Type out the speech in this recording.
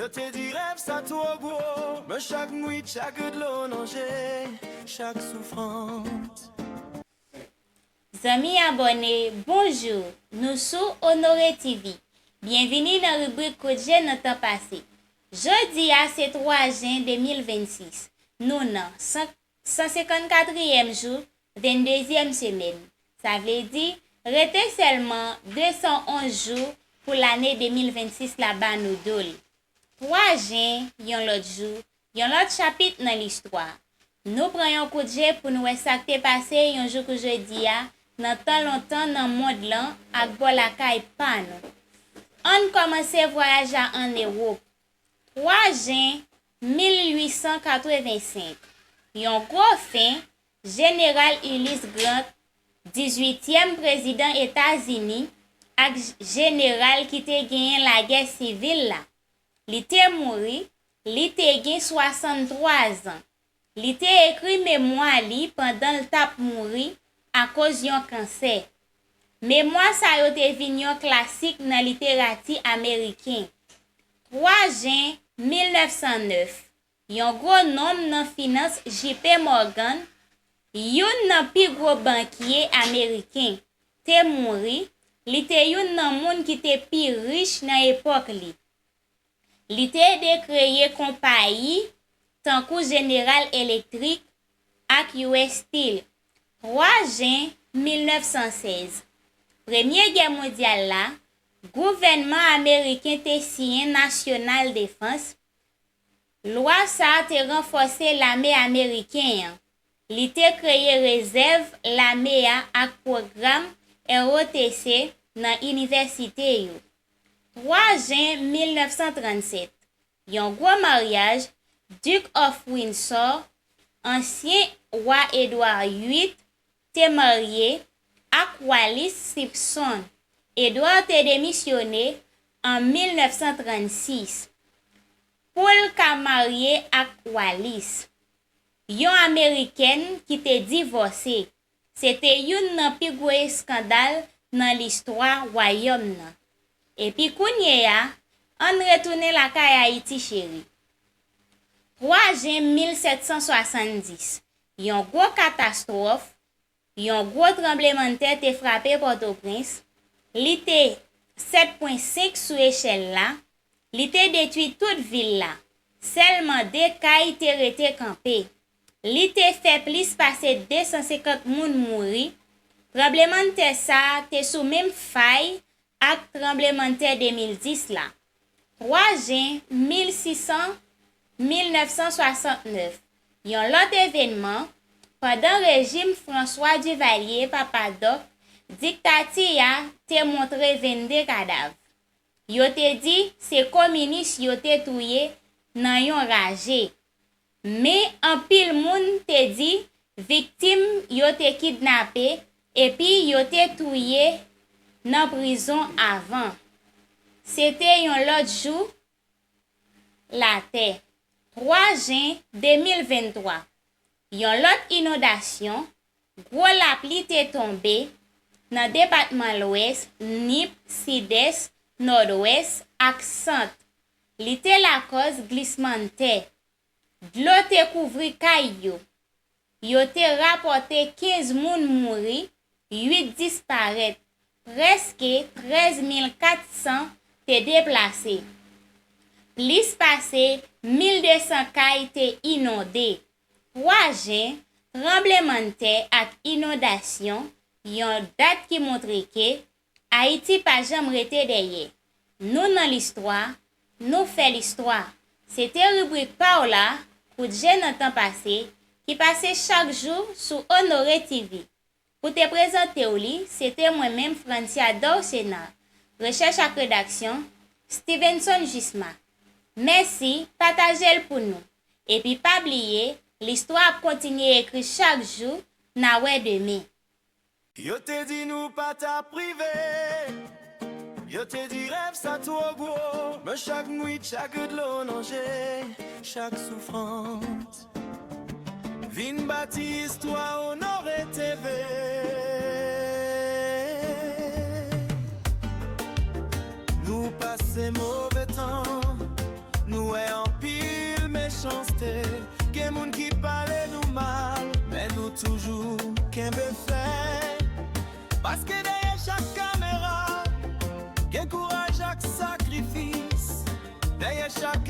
Yo te di rêve ça trop gros, mais chaque nuit, chaque de l'eau nager, chaque souffrance. Amis abonnés, bonjour, nous sommes Honoré TV. Bienvenue dans la rubrique Côté dans le temps passé. Jeudi à c'est 3 juin 2026. Nous dans 154e jour, 22e semaine. Ça veut dire, restez seulement 211 jours pour l'année 2026 là-bas nous dole. 3 juin, yon l'autre jour, yon l'autre chapitre dans l'histoire. Nous prenons un coup de jet pour nous voir ça qui est passé un jour que jeudi a, dans tant longtemps dans le monde là, ak bon la caille pas nous. On commence voyager en Europe. 3 juin 1885. Yon gros fin, général Ulysse Grant, 18e président États-Unis, ak général qui te gagné la guerre civile là. Li te mouri, li te gen 63 ans. Li te écrit mémoire li pendant le tap mouri à cause yon cancer. Mémoire sa yo te vin yon classique dans littérature américain. 3 juin 1909. Yon gros nom nan finance JP Morgan, yon nan pi gros banquier américain, te mouri, li te yon nan moun ki te pi riche nan époque li. Li te de créer compagnie tankou General Electric ak US Steel. 3 juin 1916. Première guerre mondiale là, gouvernement américain te signé National Defense. Loi sa te renforcer l'armée américaine. Li te créé réserve l'armée ak programme ROTC dans université yo. 3 juin 1937. Yon gros mariage, Duke of Windsor, ancien roi Edward VIII, te marié ak Wallis Simpson. Edward te démissionné en 1936. Paul ka marié ak Wallis. Yon américaine qui te divorcé. C'était yon nan pi gros scandale dans l'histoire royaume nan. Et puis kounye ya, on retourne la kay Haïti chéri. 3 juin 1770. Yon gros catastrophe, yon gros tremblement de terre te frappé Port-au-Prince. Li te 7.5 sous échelle là, li te détruit toute ville là. Seulement 2 kay te rete campé. Li te fait plus passer 250 moun mouri. Tremblement de terre ça te sous même faille ak tremblement de terre 2010 là. 3 juin 1969. Yon lot événement pendant régime François Duvalier Papadoc, dictature te montré 22 cadavres. Yo te dit c'est communiste yo te touye nan yon rage. Mais en pile moun te dit victime yo te kidnappé et puis yo te touye nan prison avant. C'était yon l'autre jour la terre. 3 juin 2023. Yon l'autre inondation, gros la pluie te tombé dans département l'ouest, Nip, Sud-Est, Nord-Ouest ak Centre. Li te la cause glissement de terre. L'eau te couvri kay yo. Yo te rapporté 15 moun mouri, 8 disparaît. Presque 13 400 te déplacé. Plus passé 1200 kay te inondé. 3 juin, tremblement de terre ak inondation, yon date qui montre que Haïti pas jamais rete derrière. Nous dans l'histoire, nous fait l'histoire. C'était rubrique Paola pour jeune en temps passé qui passait chaque jour sur Honoré TV. Pour te présenter au lit, c'était moi-même Francia Dorsena. Recherche et rédaction, Stevenson Gisma. Merci, partagez-le pour nous. Et puis pas oublier, l'histoire continue à écrire chaque jour, na wè demain. Yo te di nou pa ta privé. Yo te di rêve ça trop gros, mais chaque nuit, chaque de l'eau nager, chaque souffrance. Vin bâti histoire Honoré TV. Nous passer mauvais temps, nous Parce que derrière chaque caméra, gen courage ak sacrifice. Derrière chaque